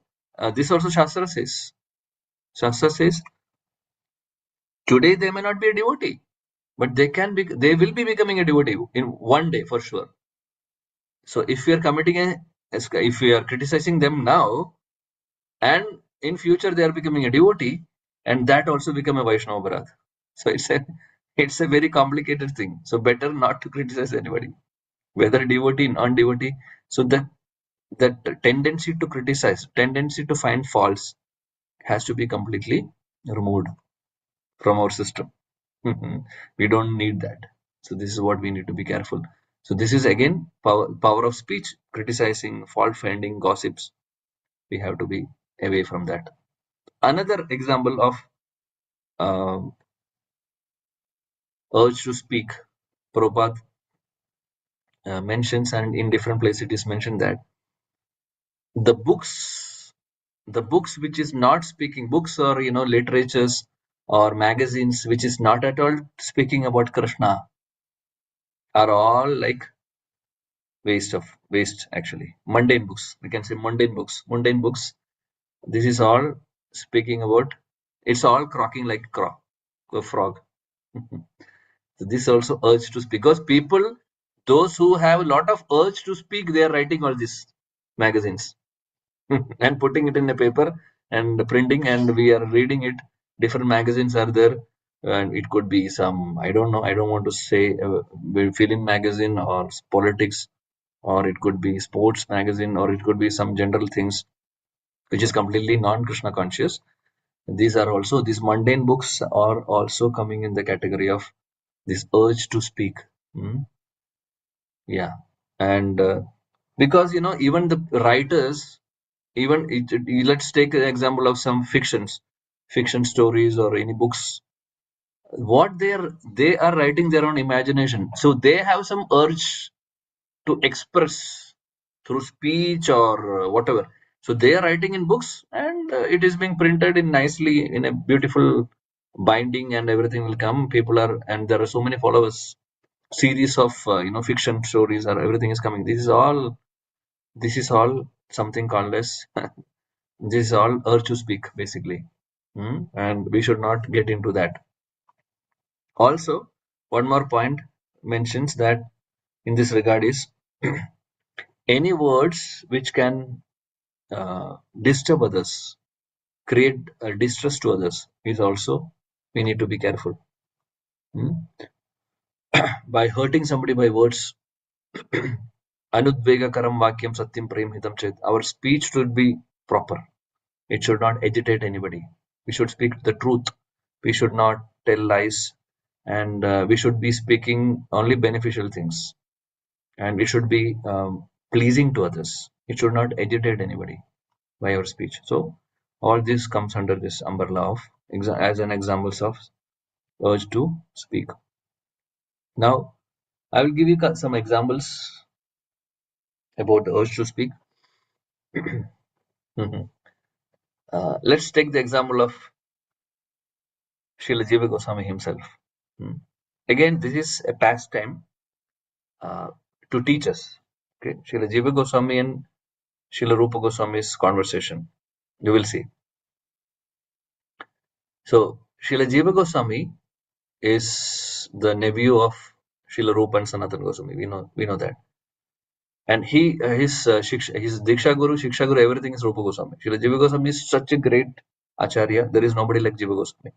this also Shastra says. Shastra says today they may not be a devotee. but they will be becoming a devotee in one day for sure. So if we are if we are criticizing them now, and in future they are becoming a devotee, and that also become a Vaishnava Bharat. So it's a very complicated thing. So better not to criticize anybody, whether devotee, non-devotee. So that tendency to criticize, tendency to find faults has to be completely removed from our system. We don't need that. So this is what we need to be careful. So this is again power of speech, criticizing, fault finding, gossips. We have to be away from that. Another example of um urge to speak, Prabhupada mentions, and in different places it is mentioned that the books which is not speaking, books or literatures or magazines which is not at all speaking about Krishna are all like waste actually. Mundane books, we can say mundane books. This is all speaking about, it's all croaking like a frog. So this also urge to speak, because people, those who have a lot of urge to speak, they are writing all these magazines and putting it in a paper and printing, and we are reading it. Different magazines are there, and it could be some, I don't know, I don't want to say film magazine or politics, or it could be sports magazine, or it could be some general things which is completely non-Krishna conscious. These mundane books are also coming in the category of this urge to speak. Mm, yeah. And because even the writers, let's take an example of some fiction stories or any books. What they are writing their own imagination, so they have some urge to express through speech or whatever. So they are writing in books, and it is being printed in nicely in a beautiful binding, and everything will come. People are, and there are so many followers. Series of fiction stories, or everything is coming. This is all something called as this is all urge to speak basically. And we should not get into that. Also, one more point mentions that in this regard is any words which can disturb others, create distress to others, is also, we need to be careful. Hmm? By hurting somebody by words, anudvegakaram vakyam satyam prem hitam chet, our speech should be proper. It should not agitate anybody. We should speak the truth. We should not tell lies, and we should be speaking only beneficial things, and it should be pleasing to others. It should not agitate anybody by our speech. So all this comes under this umbrella of as an examples of urge to speak. Now I will give you some examples about the urge to speak. Mhm. Let's take the example of Srila Jiva Goswami himself. Hmm. Again, this is a pastime uh, to teach us. Okay, Srila Jiva Goswami and Srila Rupa Goswami's conversation. You will see. So Srila Jiva Goswami is the nephew of Srila Rupa and Sanatana Goswami. We know that. And his Diksha Guru, Shiksha Guru, everything is Rupa Goswami. Srila Jiva Goswami is such a great Acharya. There is nobody like Jiva Goswami.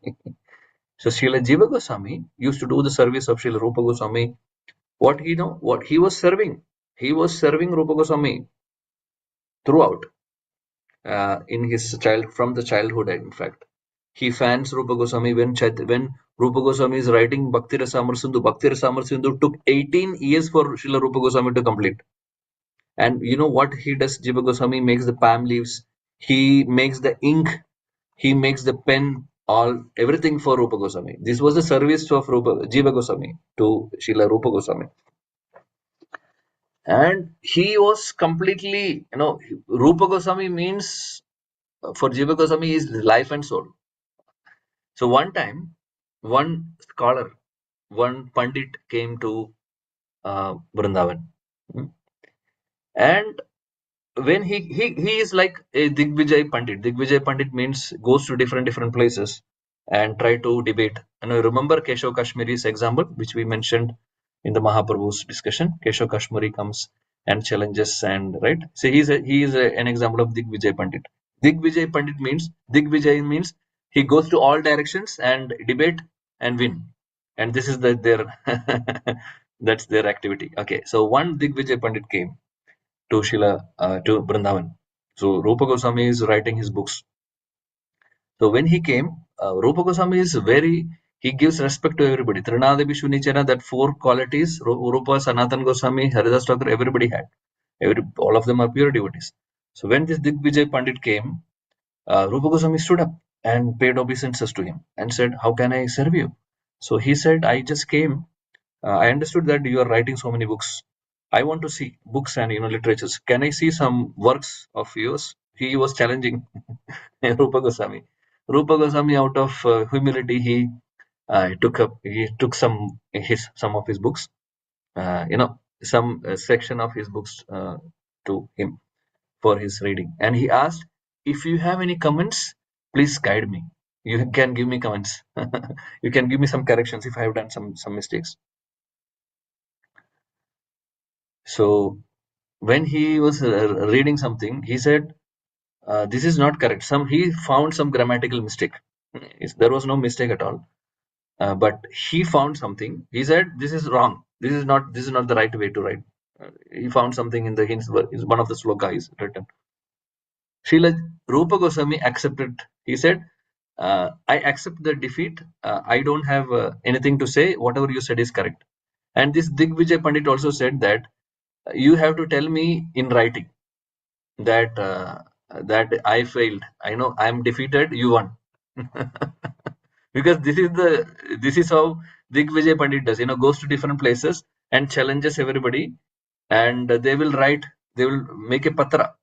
So Srila Jiva Goswami used to do the service of Srila Rupa Goswami. What he was serving? He was serving Rupa Goswami throughout, in his from the childhood. In fact, he fans Rupa Goswami when Rupa Goswami is writing Bhakti Rasamar Sindhu. Bhakti Rasamar Sindhu took 18 years for Srila Rupa Goswami to complete. And you know what he does? Jiva Goswami makes the palm leaves. He makes the ink. He makes the pen. Everything for Rupa Goswami. This was the service of Jiva Goswami to Srila Rupa Goswami. And he was completely, Rupa Goswami means, for Jiva Goswami, is life and soul. So one time, one scholar, one Pandit came to Vrindavan. Hmm. And when he is like a Digvijay Pandit. Digvijay Pandit means goes to different places and try to debate. And I remember Keshav Kashmiri's example, which we mentioned in the Mahaprabhu's discussion. Keshav Kashmiri comes and challenges, and right. So an example of Digvijay Pandit. Digvijay means he goes to all directions and debate and win. And this is their that's their activity. Okay, so one Digvijay Pandit came to to Vrindavan. So Rupa Goswami is writing his books. So when he came, Rupa Goswami is he gives respect to everybody. Trinadavi Shunichana, that four qualities, Rupa, Sanatan Goswami, Haridas Thakur, everybody had. All of them are pure devotees. So when this Digvijay Pandit came, Rupa Goswami stood up and paid obeisances to him and said, "How can I serve you?" So he said, "I just came. I understood that you are writing so many books. I want to see books and literatures. Can I see some works of yours?" He was challenging Rupa Goswami. Rupa Goswami, out of humility, he took some of his books, some section of his books to him for his reading, and he asked, "If you have any comments, please guide me. You can give me comments. You can give me some corrections if I have done some mistakes." So when he was reading something, he said, "This is not correct." He found some grammatical mistake. There was no mistake at all. But he found something. He said, "This is wrong. This is not the right way to write." He found something in one of the sloka is written. Srila Rupa Goswami accepted. He said, "I accept the defeat. I don't have anything to say. Whatever you said is correct." And this Digvijay Pandit also said that you have to tell me in writing that I failed. I know I am defeated. You won. Because this is how Digvijay Pandit does. Goes to different places and challenges everybody, and they will make a patra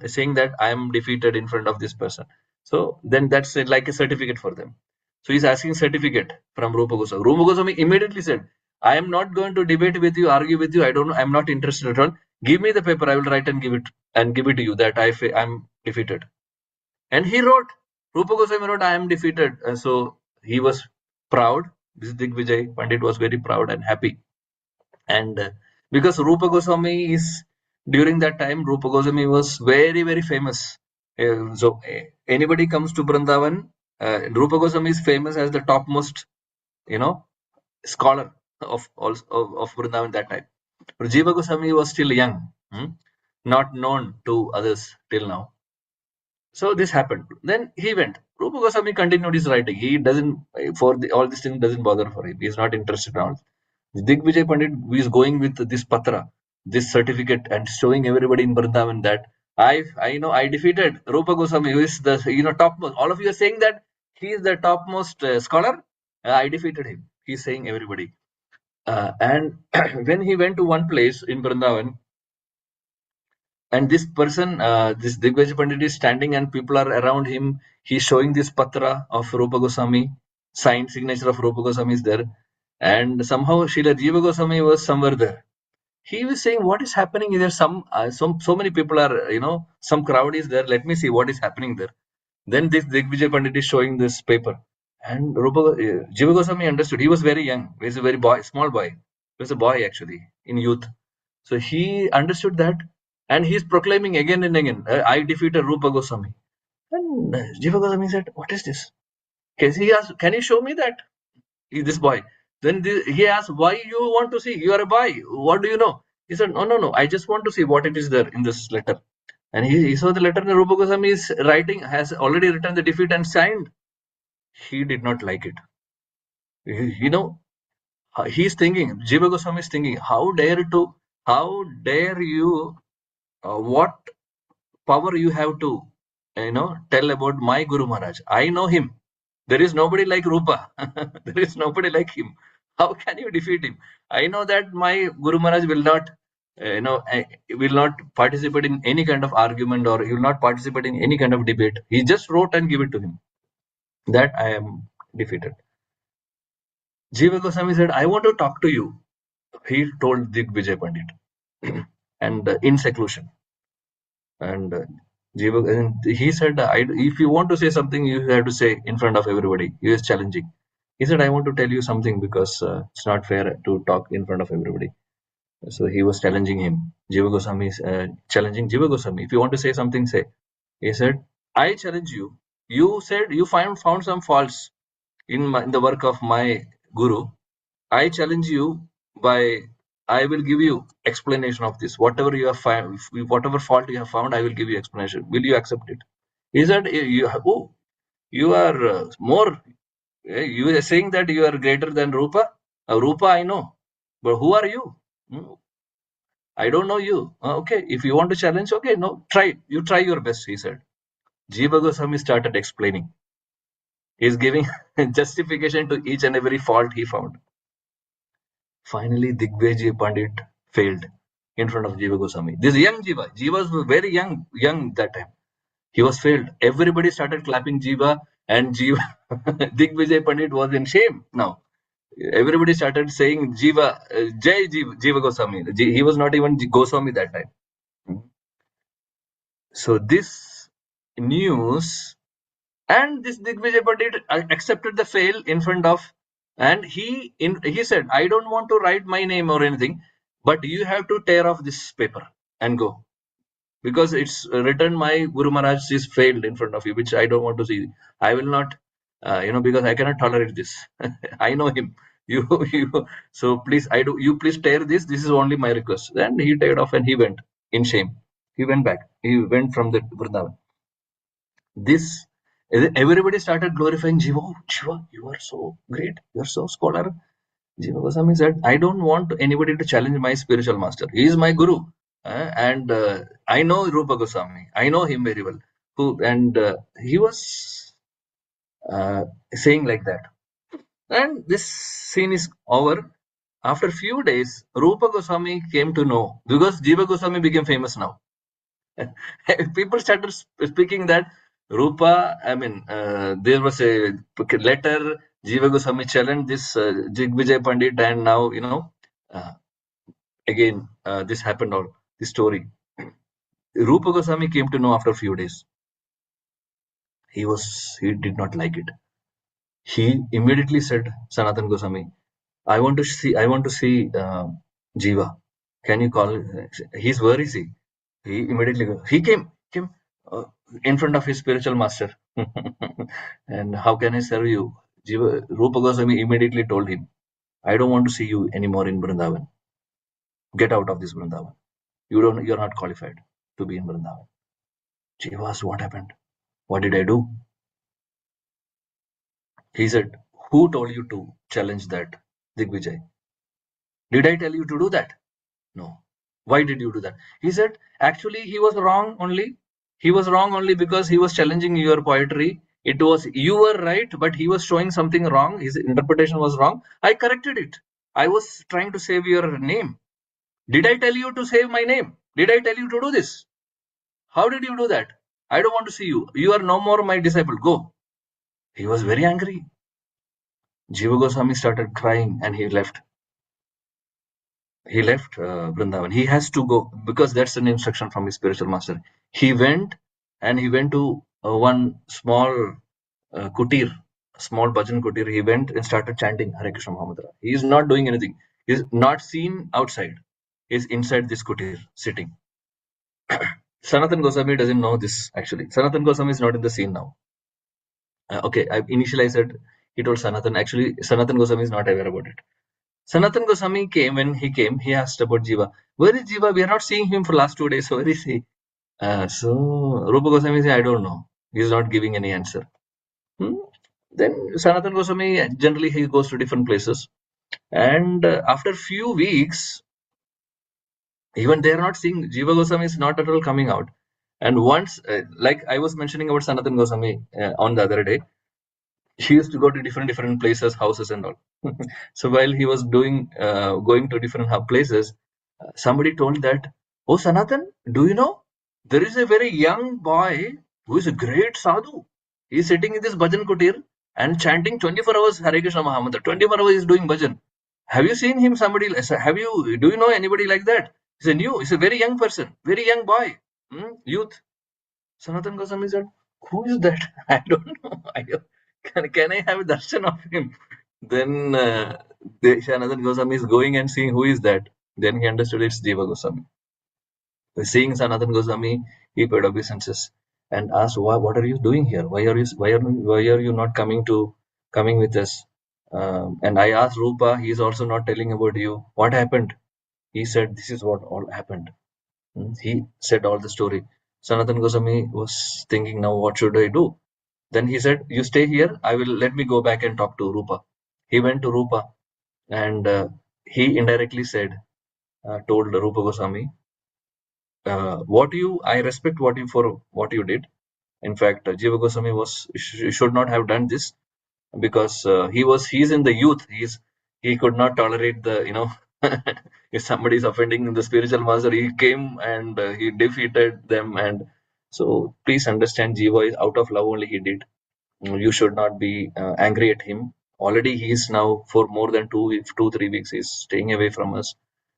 saying that I am defeated in front of this person. So then that's like a certificate for them. So he's asking certificate from Rupa Goswami. Rupa Goswami immediately said, "I am not going to debate with you, argue with you. I don't know. I'm not interested at all. Give me the paper. I will write and give it to you that I'm defeated." And he wrote, Rupa Goswami wrote, "I am defeated." So he was proud. This Digvijay Pandit was very proud and happy. And because Rupa Goswami during that time, Rupa Goswami was very, very famous. Anybody comes to Vrindavan, Rupa Goswami is famous as the topmost, scholar of Vrindavan that time. But Jiva Goswami was still young, not known to others till now. So this happened. Then he went. Rupa Goswami continued his writing. He doesn't, all these things doesn't bother for him. He's not interested in all. Digvijay Pandit is going with this patra, this certificate, and showing everybody in Vrindavan that I defeated Rupa Goswami, who is the topmost. All of you are saying that he is the topmost scholar. I defeated him. He's saying everybody. And when he went to one place in Vrindavan, and this person, this Digvijay Pandit is standing and people are around him. He's showing this patra of Rupa Goswami, signed signature of Rupa Goswami is there. And somehow Srila Jiva Goswami was somewhere there. He was saying, "What is happening? There so many people are, some crowd is there. Let me see what is happening there." Then this Digvijay Pandit is showing this paper. And Jiva Goswami understood. He was very young. He was a very small boy. He was a boy actually in youth. So he understood that, and he's proclaiming again and again, "I defeated Rupa Goswami." And Jiva Goswami said, "What is this?" He asked, "Can you show me that?" This boy. Then he asked, "Why you want to see? You are a boy. What do you know?" He said, "No, no, no. I just want to see what it is there in this letter." And he saw the letter, and Rupa Goswami is writing, has already written the defeat and signed. He did not like it. He's thinking, Jiva Goswami is thinking, how dare you, what power you have to, tell about my Guru Maharaj. I know him. There is nobody like Rupa. There is nobody like him. How can you defeat him? I know that my Guru Maharaj will not participate in any kind of argument, or he will not participate in any kind of debate. He just wrote and give it to him. That I am defeated. Jiva Goswami said, "I want to talk to you." He told Digvijay Pandit, and in seclusion. And And he said, if you want to say something, you have to say in front of everybody. He was challenging. He said, I want to tell you something because it's not fair to talk in front of everybody. So he was challenging him. Jiva Goswami is challenging Jiva Goswami. If you want to say something, say. He said, I challenge you. You said you found some faults in the work of my guru. I challenge you by I will give you explanation of this. Whatever you have found, whatever fault you have found, I will give you explanation. Will you accept it? He said, oh, you are more. You are saying that you are greater than Rupa. Rupa, I know, but who are you? Hmm, I don't know you. Okay, if you want to challenge, okay, no, try. You try your best. He said. Jiva Goswami started explaining. He's giving justification to each and every fault he found. Finally, Digvijay Pandit failed in front of Jiva Goswami. This young Jiva was very young that time. He was failed. Everybody started clapping Jiva, and Jiva, Digvijay Pandit was in shame now. Everybody started saying Jiva, Jai Jiva Goswami. He was not even Goswami that time. So this news, and this Digvijay Pandit accepted the fail in front of, and he said, I don't want to write my name or anything, but you have to tear off this paper and go, because it's written my Guru Maharaj is failed in front of you, which I don't want to see. I will not, because I cannot tolerate this. I know him. So please, you please tear this. This is only my request. Then he teared off and he went in shame. He went back. He went from the Vrindavan. This everybody started glorifying Jiva. Oh, Jiva, you are so great. You are so scholar. Jiva Goswami said, I don't want anybody to challenge my spiritual master. He is my guru. And I know Rupa Goswami. I know him very well. He was saying like that. And this scene is over. After few days, Rupa Goswami came to know, because Jiva Goswami became famous now. People started speaking that Rupa, there was a letter, Jiva Goswami challenged this Digvijay Pandit, and now, uh, again, this happened, all this story. Rupa Goswami came to know after a few days. He did not like it. He immediately said, Sanatan Goswami, I want to see Jiva. Can you call? He's where is he? He immediately he came uh, in front of his spiritual master. And how can I serve you? Jiva, Rupa Goswami immediately told him, I don't want to see you anymore in Vrindavan. Get out of this Vrindavan. You're not qualified to be in Vrindavan. Jiva asked, what happened? What did I do? He said, who told you to challenge that, Digvijay? Did I tell you to do that? No. Why did you do that? He said, actually, he was wrong only. He was wrong only because he was challenging your poetry. It was, you were right, but he was showing something wrong. His interpretation was wrong. I corrected it. I was trying to save your name. Did I tell you to save my name? Did I tell you to do this? How did you do that? I don't want to see you. You are no more my disciple. Go. He was very angry. Jiva Goswami started crying and he left. He left Vrindavan. He has to go because that's an instruction from his spiritual master. He went to one small kutir, small bhajan kutir. He went and started chanting Hare Krishna Mahamantra. He is not doing anything. He is not seen outside. He is inside this kutir sitting. Sanatan Goswami doesn't know this actually. Sanatan Goswami is not in the scene now. Okay, initially I said, he told Sanatan. Actually, Sanatan Goswami is not aware about it. Sanatan Goswami came. When he came, he asked about Jiva. Where is Jiva? We are not seeing him for last 2 days. So where is he? So Rupa Goswami said, I don't know. He is not giving any answer. Then Sanatan Goswami, generally he goes to different places. And after few weeks, even they are not seeing, Jiva Goswami is not at all coming out. And once, like I was mentioning about Sanatan Goswami on the other day, he used to go to different places, houses and all. So while he was going to different places, somebody told that, oh Sanatan, do you know, there is a very young boy who is a great sadhu. He is sitting in this bhajan kutir and chanting 24 hours Hare Krishna Mahamantra. 24 hours he is doing bhajan. Have you seen him? Do you know anybody like that? He's a very young person, very young boy, youth. Sanatan Goswami said, "Who is that? I don't know. Can I have a darshan of him?" Then Sanatan Goswami is going and seeing who is that. Then he understood it's Jiva Goswami. Seeing Sanatan Goswami, he paid obeisances and asked, "What are you doing here? Why are you not coming with us?" And I asked Rupa, he is also not telling about you. What happened? He said, "This is what all happened." He said all the story. Sanatan Goswami was thinking, now what should I do? Then he said, "You stay here. Let me go back and talk to Rupa." He went to Rupa and he indirectly told Rupa Goswami, I respect what you did. In fact, Jiva Goswami should not have done this because he's in the youth. He could not tolerate if somebody is offending the spiritual master, he came and he defeated them. And so please understand, Jiva is out of love only he did. You should not be angry at him. Already he is now for more than 2 3 weeks he's staying away from us,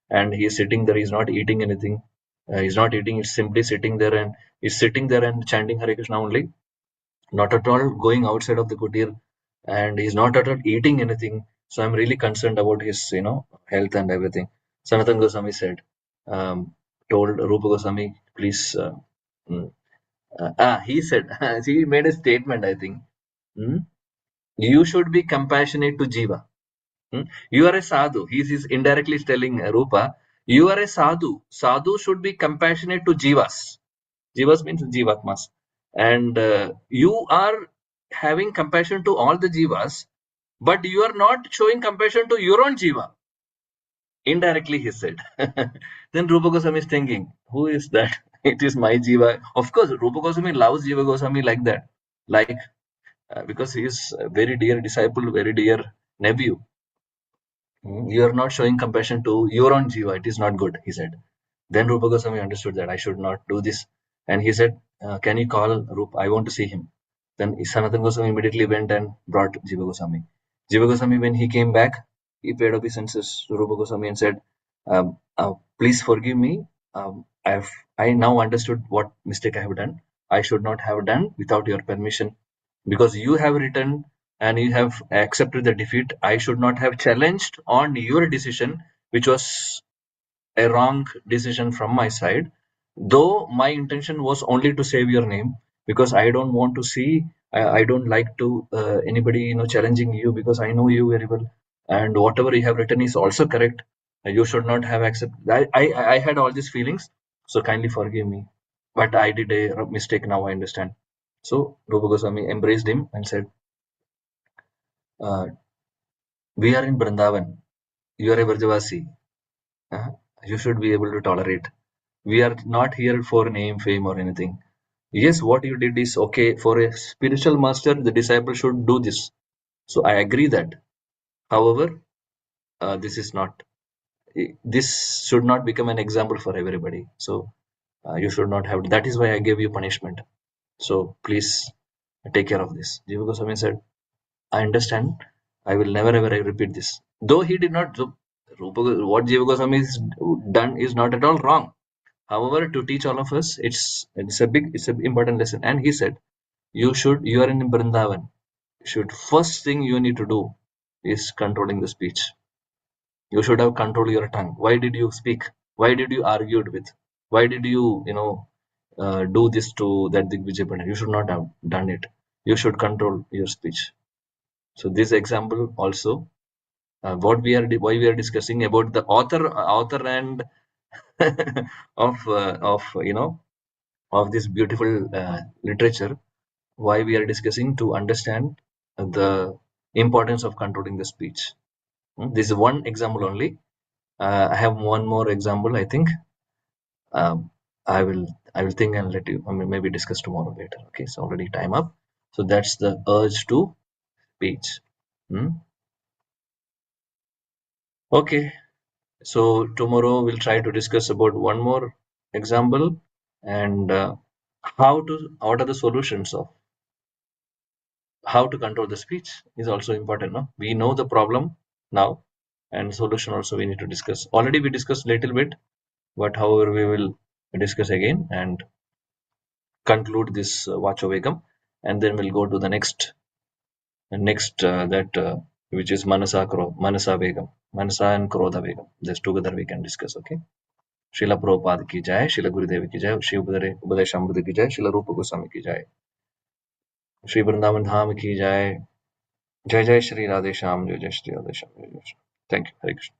and he's sitting there. He's not eating anything. He's not eating. He's simply sitting there, and he's sitting there and chanting Hare Krishna only, not at all going outside of the kutir, and he's not at all eating anything. So I'm really concerned about his health and everything. Sanatan Goswami told Rupa Goswami, please. Mm, he said, he made a statement, I think. mm, you should be compassionate to Jiva. You are a sadhu. He's indirectly telling Rupa, you are a sadhu. Sadhu should be compassionate to Jivas. Jivas means Jivatmas. And you are having compassion to all the Jivas, but you are not showing compassion to your own Jiva. Indirectly, he said. Then Rupa Goswami is thinking, who is that? It is my Jiva. Of course, Rupa Goswami loves Jiva Goswami like that. Because he is a very dear disciple, very dear nephew. You are not showing compassion to your own Jiva. It is not good, he said. Then Rupa Goswami understood that I should not do this. And he said, can you call Rupa? I want to see him. Then Sanatan Goswami immediately went and brought Jiva Goswami. Jiva Goswami, when he came back, he paid obeisances to Rupa Goswami and said, please forgive me. I now understood what mistake I have done. I should not have done without your permission, because you have written and you have accepted the defeat. I should not have challenged on your decision, which was a wrong decision from my side, though my intention was only to save your name, because I don't want to see, I don't like to anybody challenging you, because I know you very well, and whatever you have written is also correct. You should not have accepted. I had all these feelings, so kindly forgive me, but I did a mistake. Now I understand. So Rupa Goswami embraced him and said, uh, we are in Vrindavan, you are a Vrajavasi. Uh, you should be able to tolerate. We are not here for name, fame, or anything. Yes, what you did is okay. For a spiritual master, the disciple should do this. So I agree that. However, this is not. This should not become an example for everybody. So you should not have. That is why I gave you punishment. So please take care of this. Jiva Goswami said, I understand. I will never ever repeat this. Though he did not. So, what Jiva Goswami has done is not at all wrong. However, to teach all of us, it's an important lesson. And he said, you are in Vrindavan. First thing you need to do is controlling the speech. You should have controlled your tongue. Why did you speak? Why did you argue with? Why did you do this to that Digvijay Pandit? You should not have done it. You should control your speech. So this example also, why we are discussing about the author and of this beautiful literature, why we are discussing to understand the importance of controlling the speech. This is one example only. I have one more example. I think um, I will think and let you. I mean, maybe discuss tomorrow later. Okay, so already time up. So that's the urge to speech. Hmm? Okay, so tomorrow we'll try to discuss about one more example, and what are the solutions of how to control the speech is also important. No, we know the problem now, and solution also we need to discuss. Already we discussed little bit, but however we will discuss again and conclude this Vachovegam, and then we'll go to the next which is Manasa Vegam. Manasa and Krodha Vegam. Just together we can discuss, okay? Srila Prabhupada ki jai, Srila Gurudev ki jai, Shri Upadesamrita ki jai, Srila Rupa Goswami ki jai, Shri Vrindavan Dham ki jai, Jai Jai Shri Radhe Shyam, Jai Jai Shri Radhe Shyam, Jai Jai Shri. Thank you. Hare Krishna.